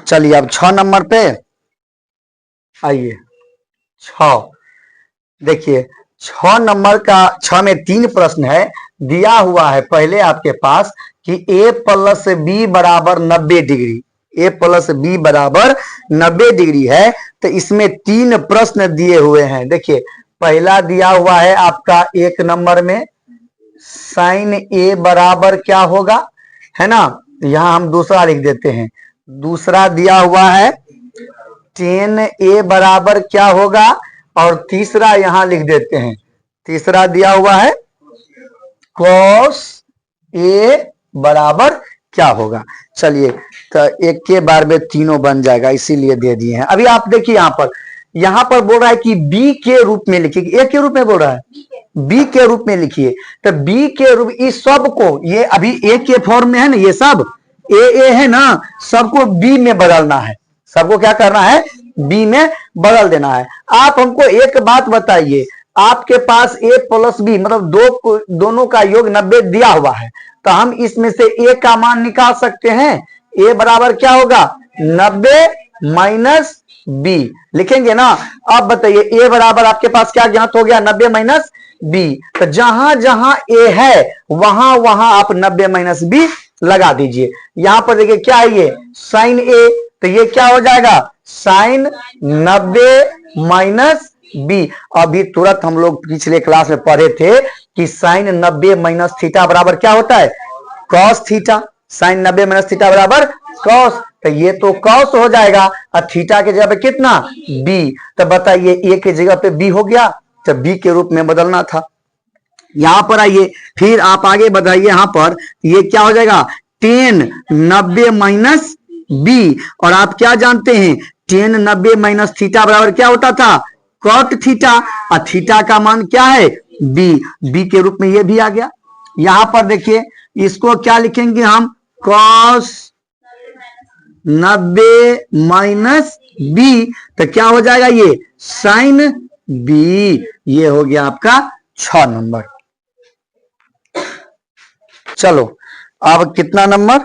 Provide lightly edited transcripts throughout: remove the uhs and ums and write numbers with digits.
चलिए अब 6 नंबर पे आइए। 6 देखिए 6 नंबर का 6 में 3 प्रश्न है। दिया हुआ है पहले आपके पास कि a प्लस बी बराबर 90 डिग्री, a प्लस बी बराबर 90 डिग्री है। तो इसमें 3 प्रश्न दिए हुए हैं। देखिए पहला दिया हुआ है आपका 1 नंबर में साइन a बराबर क्या होगा, है ना। यहां हम दूसरा लिख देते हैं। दूसरा दिया हुआ है tan a बराबर क्या होगा, और तीसरा यहां लिख देते हैं। तीसरा दिया हुआ है cos a बराबर क्या होगा। चलिए तो एक के बार में तीनों बन जाएगा, इसीलिए दे दिए हैं। अभी आप देखिए यहां पर बोल रहा है कि b के रूप में लिखिए। a के रूप में बोल रहा है, b के रूप में लिखिए। तो b के रूप, इस सब को, ये अभी a के फॉर्म में है ना, ये सब a है ना, सबको b में बदलना है। सबको क्या करना है, b में बदल देना है। आप हमको एक बात बताइए, आपके पास a प्लस बी मतलब दोनों का योग 90 दिया हुआ है, तो हम इसमें से a का मान निकाल सकते हैं। a बराबर क्या होगा, 90 माइनस b लिखेंगे ना। अब बताइए a बराबर आपके पास क्या ज्ञात हो गया, 90 माइनस b। तो जहां जहां a है वहां वहां आप 90 माइनस b लगा दीजिए। यहां पर देखिए क्या है, ये साइन a, तो ये क्या हो जाएगा, साइन 90 माइनस बी। अभी तुरंत हम लोग पिछले क्लास में पढ़े थे कि साइन 90 माइनस थीटा बराबर क्या होता है, cos theta. Sine 90 minus theta बराबर कॉस, तो ये तो कॉस हो जाएगा और थीटा के जगह पे कितना, बी। तो बताइए ए के जगह पे बी हो गया, तो बी के रूप में बदलना था। यहां पर आइए, फिर आप आगे बढ़ाइए। यहां पर ये क्या हो जाएगा, टेन 90 माइनस बी। और आप क्या जानते हैं, टेन 90 माइनस थीटा बराबर क्या होता था, कॉट थीटा। और थीटा का मान क्या है, बी। बी के रूप में ये भी आ गया। यहां पर देखिए इसको क्या लिखेंगे हम, कॉस 90 माइनस बी, तो क्या हो जाएगा, ये साइन बी। ये हो गया आपका 6 नंबर। चलो अब कितना नंबर,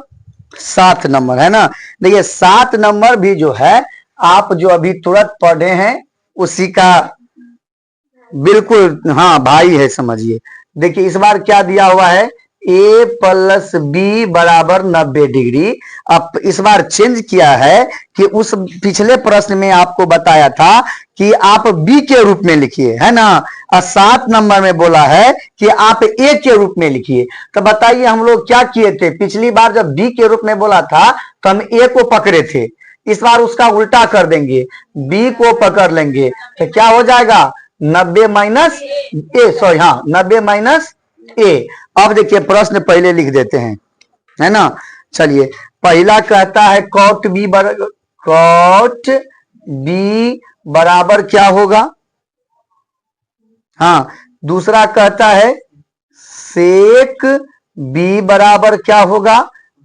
7 नंबर है ना। देखिए 7 नंबर भी जो है आप जो अभी तुरंत पढ़े हैं उसी का बिल्कुल हाँ भाई है, समझिए। देखिए इस बार क्या दिया हुआ है, a प्लस बी बराबर 90 डिग्री। अब इस बार चेंज किया है कि उस पिछले प्रश्न में आपको बताया था कि आप b के रूप में लिखिए, है ना। और 7 नंबर में बोला है कि आप a के रूप में लिखिए। तो बताइए हम लोग क्या किए थे, पिछली बार जब b के रूप में बोला था तो हम a को पकड़े थे। इस बार उसका उल्टा कर देंगे, b को पकड़ लेंगे, तो क्या हो जाएगा, 90 माइनस ए, सॉरी हाँ 90 माइनस ए। अब देखिए प्रश्न पहले लिख देते हैं, है ना। चलिए पहला कहता है कॉट बी बराबर क्या होगा, हाँ। दूसरा कहता है सेक बी बराबर क्या होगा,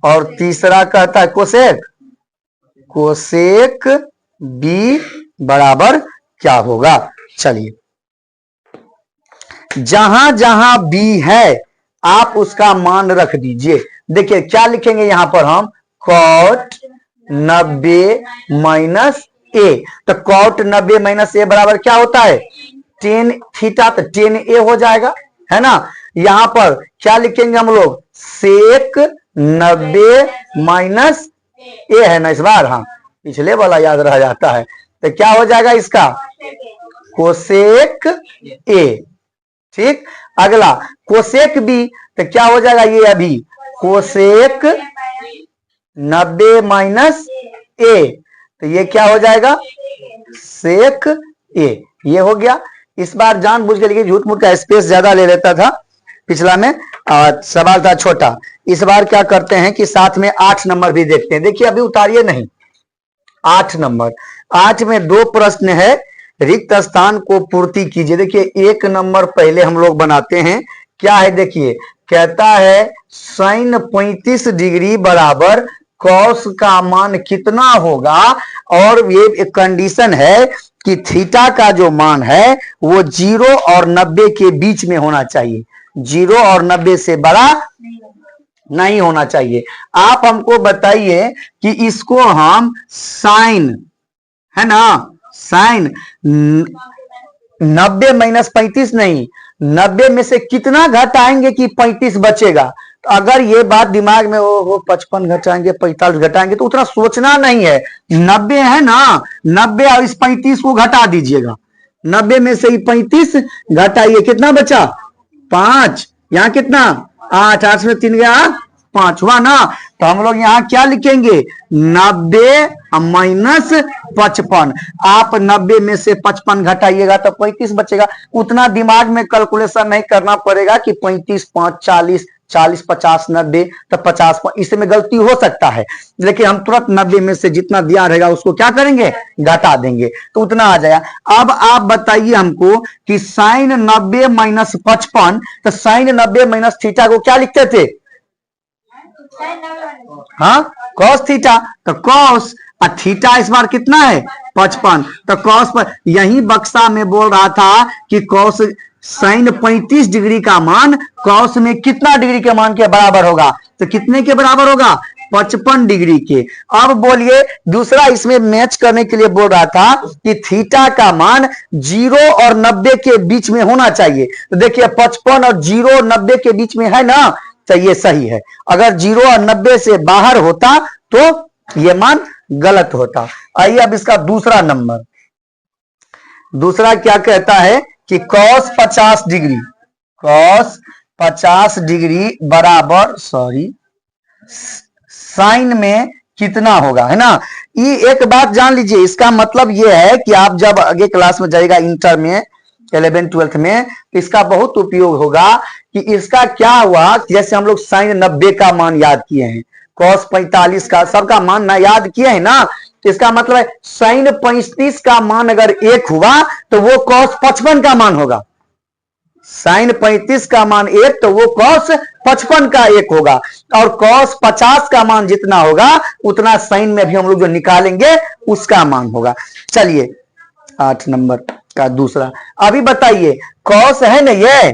और तीसरा कहता है कोसेक बी बराबर क्या होगा। चलिए जहां जहां बी है आप उसका मान रख दीजिए। देखिए क्या लिखेंगे यहां पर हम, कॉट 90 माइनस ए। तो कॉट 90 माइनस ए बराबर क्या होता है, टेन थीटा, तो टेन ए हो जाएगा, है ना। यहां पर क्या लिखेंगे हम लोग, सेक 90 माइनस ए है ना इस बार, हाँ पिछले वाला याद रह जाता है। तो क्या हो जाएगा इसका, कोसेक ए। ठीक, अगला कोसेक बी, तो क्या हो जाएगा, ये अभी कोसेक 90 माइनस ए, तो ये क्या हो जाएगा, सेक ए। ये हो गया। इस बार जानबूझ के, लेकिन झूठ मूठ का स्पेस ज्यादा ले लेता था पिछला में, सवाल था छोटा। इस बार क्या करते हैं कि साथ में 8 नंबर भी देखते हैं। देखिए अभी उतारिए नहीं, 8 नंबर, 8 में 2 प्रश्न है, रिक्त स्थान को पूर्ति कीजिए। देखिए 1 नंबर पहले हम लोग बनाते हैं, क्या है देखिए, कहता है साइन 35 डिग्री बराबर कॉस का मान कितना होगा, और ये एक कंडीशन है कि थीटा का जो मान है वो 0 और 90 के बीच में होना चाहिए, 0 और 90 से बड़ा नहीं होना चाहिए। आप हमको बताइए कि इसको हम साइन, है ना, साइन 90 माइनस 35 नहीं, 90 में से कितना घटाएंगे कि 35 बचेगा। तो अगर ये बात दिमाग में हो 55 घटाएंगे 45 घटाएंगे तो उतना सोचना नहीं है। 90 है ना, 90 और इस 35 को घटा दीजिएगा। 90 में से 35 घटाइए, कितना बचा 5, यहाँ कितना 8, 8 में 3 गया 5 हुआ ना। तो हम लोग यहाँ क्या लिखेंगे 90 माइनस 55। आप 90 में से 55 घटाइएगा तो 35 बचेगा। उतना दिमाग में कैलकुलेशन नहीं करना पड़ेगा कि 35 5 40 40 50 90 तो 50, इसमें गलती हो सकता है, लेकिन हम तुरंत 90 में से जितना दिया रहेगा उसको क्या करेंगे घटा देंगे तो उतना आ जाएगा। अब आप बताइए हमको कि साइन 90 माइनस 55, तो साइन 90 माइनस थीटा को क्या लिखते थे, हाँ कॉस थीटा। तो कॉस और थीटा इस बार कितना है 55, तो कॉस पर यही बक्सा में बोल रहा था कि कॉस साइन 35 डिग्री का मान कॉस में कितना डिग्री के मान के बराबर होगा, तो कितने के बराबर होगा 55 डिग्री के। अब बोलिए दूसरा इसमें मैच करने के लिए बोल रहा था कि थीटा का मान 0 और 90 के बीच में होना चाहिए। तो देखिए 55 और 0 और 90 के बीच में है ना, तो ये सही है। अगर 0 और 90 से बाहर होता तो ये मान गलत होता। आइए अब इसका दूसरा नंबर, दूसरा क्या कहता है कि cos 50 डिग्री, cos 50 डिग्री बराबर साइन में कितना होगा, है ना। ये एक बात जान लीजिए, इसका मतलब ये है कि आप जब आगे क्लास में जाएगा इंटर में 11 12 में, तो इसका बहुत उपयोग होगा कि इसका क्या हुआ, जैसे हम लोग साइन 90 का मान याद किए हैं, cos 45 का सबका मान ना याद किए हैं ना, तो इसका मतलब है साइन 35 का मान अगर 1 हुआ तो वो cos 55 का मान होगा। साइन 35 का मान 1 तो वो cos 55 का 1 होगा, और cos 50 का मान जितना होगा उतना साइन में भी हम लोग जो निकालेंगे उसका मान होगा। चलिए 8 नंबर का दूसरा, अभी बताइए cos है ना ये,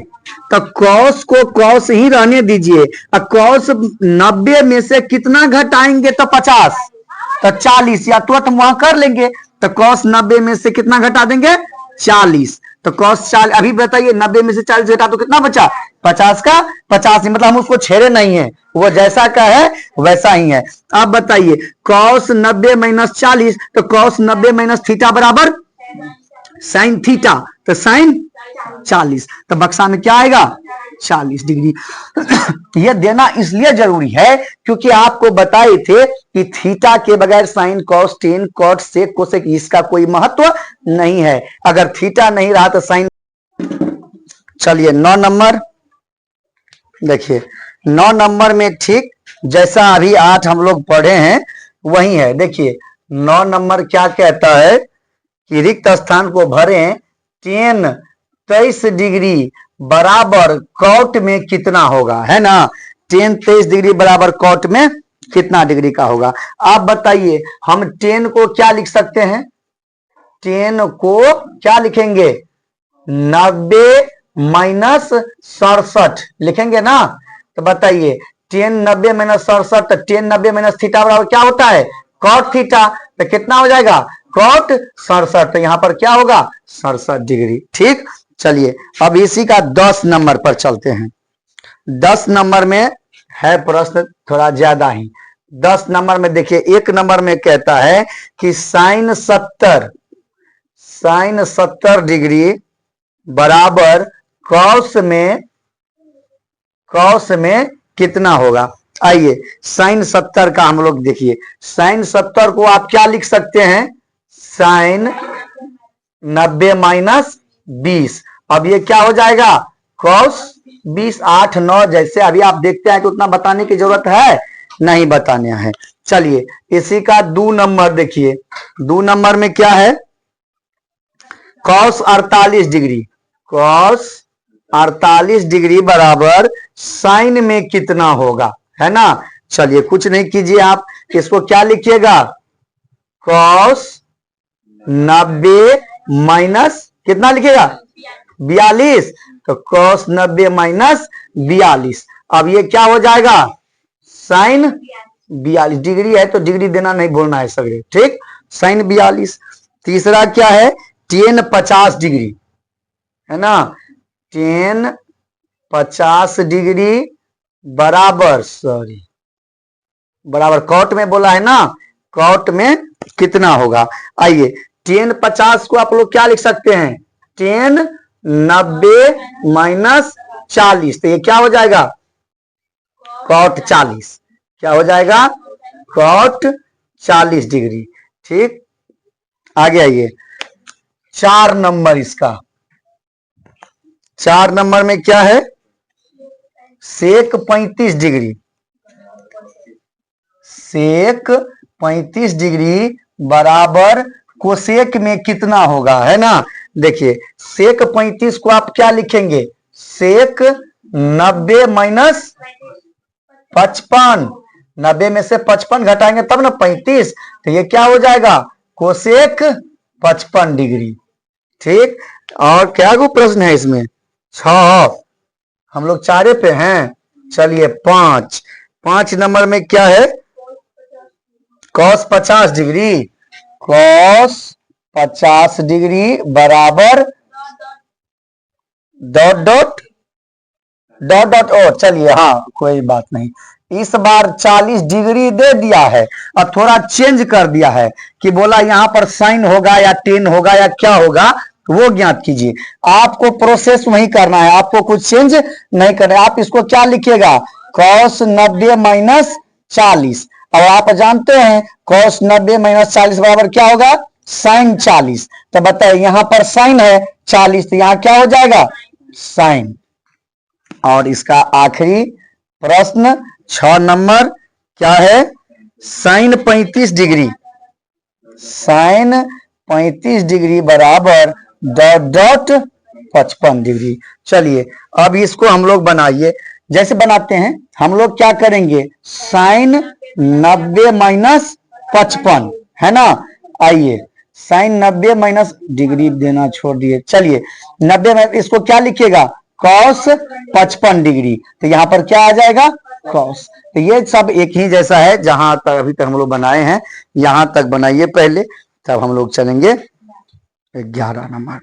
तो cos को cos ही रहने दीजिए। cos 90 में से कितना घटाएंगे तो 50, तो 40, या तुरंत हम वहां कर लेंगे। तो cos 90 में से कितना घटा देंगे 40, तो cos 40, अभी बताइए 90 में से 40 घटा तो कितना बचा 50 का 50 ही, मतलब हम उसको छेड़े नहीं है, वो जैसा का है वैसा ही है। अब बताइए cos 90 माइनस 40, तो cos 90 माइनस थीटा बराबर साइन थीटा, तो साइन 40, तो बक्सा में क्या आएगा 40 डिग्री। यह देना इसलिए जरूरी है क्योंकि आपको बताए थे कि थीटा के बगैर sine cos tan cot sec cosec इसका कोई महत्व नहीं है। अगर थीटा नहीं रहा तो साइन। चलिए 9 नंबर देखिए, 9 नंबर में ठीक जैसा अभी 8 हम लोग पढ़े हैं वही है। देखिए 9 नंबर क्या कहता है कि रिक्त स्थान को भरें, टेन 23 डिग्री बराबर कॉट में कितना होगा, है ना। टेन 23 डिग्री बराबर कॉट में कितना डिग्री का होगा। आप बताइए हम टेन को क्या लिख सकते हैं, टेन को क्या लिखेंगे 90 माइनस 67 लिखेंगे ना। तो बताइए टेन 90 माइनस 67, तो टेन 90 माइनस थीटा बराबर क्या होता है कॉट थीटा, तो कितना हो जाएगा कॉट 67, तो यहां पर क्या होगा 67 डिग्री। ठीक, चलिए अब इसी का 10 नंबर पर चलते हैं। 10 नंबर में है प्रश्न थोड़ा ज्यादा ही। 10 नंबर में देखिए, 1 नंबर में कहता है कि साइन 70 डिग्री बराबर कॉस में कितना होगा। आइए साइन 70 का हम लोग देखिए, साइन 70 को आप क्या लिख सकते हैं साइन 90 माइनस 20। अब ये क्या हो जाएगा कॉस 20, 8 9 जैसे अभी आप देखते हैं कि उतना बताने की जरूरत है नहीं, बताने है। चलिए इसी का 2 नंबर देखिए, 2 नंबर में क्या है कॉस 48 डिग्री, कॉस 48 डिग्री बराबर साइन में कितना होगा, है ना। चलिए कुछ नहीं कीजिए, आप इसको क्या लिखिएगा कॉस 90 माइनस कितना लिखिएगा 42, तो कॉस 90 माइनस 42। अब ये क्या हो जाएगा साइन 42 डिग्री है तो डिग्री देना नहीं भूलना है सगरे, ठीक। साइन 42। तीसरा क्या है, टेन 50 डिग्री है ना, टेन 50 डिग्री बराबर, सॉरी बराबर कॉट में बोला है ना, कॉट में कितना होगा। आइए टेन 50 को आप लोग क्या लिख सकते हैं, टेन 90 माइनस 40, तो ये क्या हो जाएगा, कॉट 40। क्या हो जाएगा, कॉट 40 डिग्री, ठीक। आगे आइए 4 नंबर, इसका 4 नंबर में क्या है, सेक 35 डिग्री, सेक 35 डिग्री बराबर कोसेक में कितना होगा, है ना। देखिए सेक 35 को आप क्या लिखेंगे, सेक 90 माइनस 55, 90 में से 55 घटाएंगे तब ना 35, तो ये क्या हो जाएगा, कोसेक 55 डिग्री, ठीक। और क्या को प्रश्न है इसमें, 6, हम लोग 4 पे हैं। चलिए 5 नंबर में क्या है, कॉस 50 डिग्री, कॉस 50 डिग्री बराबर डॉट डॉट डॉट डॉट ओ, चलिए हाँ कोई बात नहीं, इस बार 40 डिग्री दे दिया है और थोड़ा चेंज कर दिया है कि बोला यहां पर साइन होगा या टेन होगा या क्या होगा, वो ज्ञात कीजिए। आपको प्रोसेस वही करना है, आपको कुछ चेंज नहीं करना है। आप इसको क्या लिखिएगा, कॉस 90 माइनस 40, और आप जानते हैं कॉस 90 माइनस 40 बराबर क्या होगा, साइन 40। तो बताइए यहां पर साइन है 40, तो यहां क्या हो जाएगा, साइन। और इसका आखिरी प्रश्न 6 नंबर क्या है, साइन 35 डिग्री, साइन 35 डिग्री बराबर डॉट डॉट 55 डिग्री। चलिए अब इसको हम लोग बनाइए, जैसे बनाते हैं हम लोग क्या करेंगे, साइन 90 माइनस 55 है ना। आइए साइन 90 माइनस, डिग्री देना छोड़ दिए, चलिए 90 में इसको क्या लिखिएगा, कॉस 55 डिग्री, तो यहां पर क्या आ जाएगा, कॉस। तो ये सब एक ही जैसा है, जहां तक अभी तक हम लोग बनाए हैं यहां तक बनाइए पहले, तब हम लोग चलेंगे 11 नंबर।